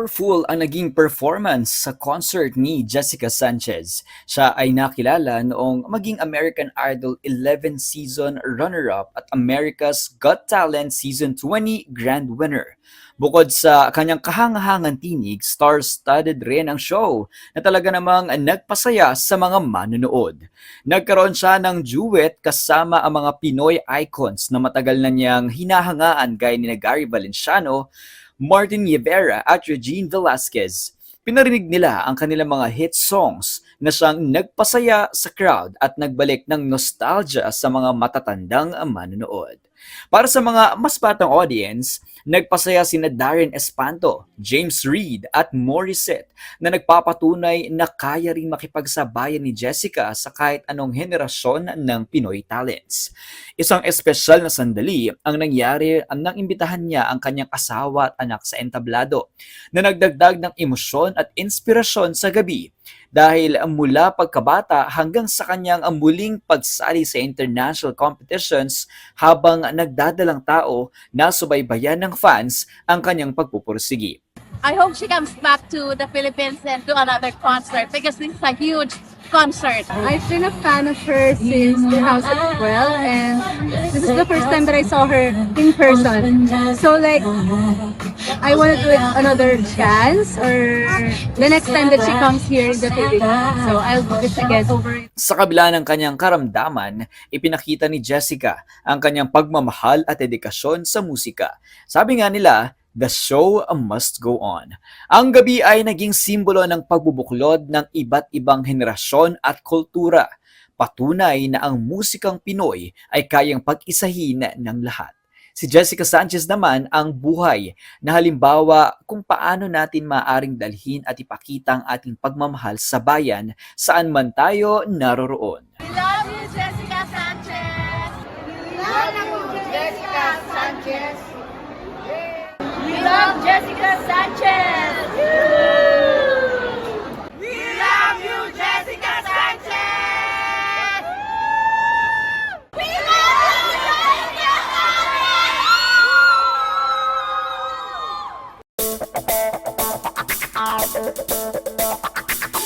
Powerful ang naging performance sa concert ni Jessica Sanchez. Siya ay nakilala noong maging American Idol 11 season runner-up at America's Got Talent Season 20 grand winner. Bukod sa kanyang kahangahangang tinig, star-studded rin ang show na talaga namang nagpasaya sa mga manonood. Nagkaroon siya ng duet kasama ang mga Pinoy icons na matagal na niyang hinahangaan gaya ni Gary Valenciano, Martin Rivera at Regine Velasquez. Pinarinig nila ang kanilang mga hit songs na siyang nagpasaya sa crowd at nagbalik ng nostalgia sa mga matatandang manonood. Para sa mga mas batang audience, nagpasaya sina Darren Espanto, James Reid at Morissette na nagpapatunay na kaya ring makipagsabayan ni Jessica sa kahit anong henerasyon ng Pinoy talents. Isang espesyal na sandali ang nangyari nang imbitahan niya ang kanyang asawa at anak sa entablado na nagdagdag ng emosyon at inspirasyon sa gabi dahil mula pagkabata hanggang sa kanyang muling pagsali sa international competitions habang nagdadalang tao na subaybayan ng fans ang kanyang pagpupursigi. I hope she comes back to the Philippines and do another concert because this is a huge concert. I've been a fan of her since 2012 and this is the first time that I saw her in person. So like, I want to do it another chance or the next time that she comes here in the Philippines. So I'll do this again over it. Sa kabila ng kanyang karamdaman, ipinakita ni Jessica ang kanyang pagmamahal at dedikasyon sa musika. Sabi nga nila, the show must go on. Ang gabi ay naging simbolo ng pagbubuklod ng iba't ibang henerasyon at kultura. Patunay na ang musikang Pinoy ay kayang pag-isahin ng lahat. Si Jessica Sanchez naman ang buhay na halimbawa kung paano natin maaring dalhin at ipakita ang ating pagmamahal sa bayan saan man tayo naroroon. We love you, Jessica Sanchez! We love you, Jessica Sanchez! We love Jessica Sanchez!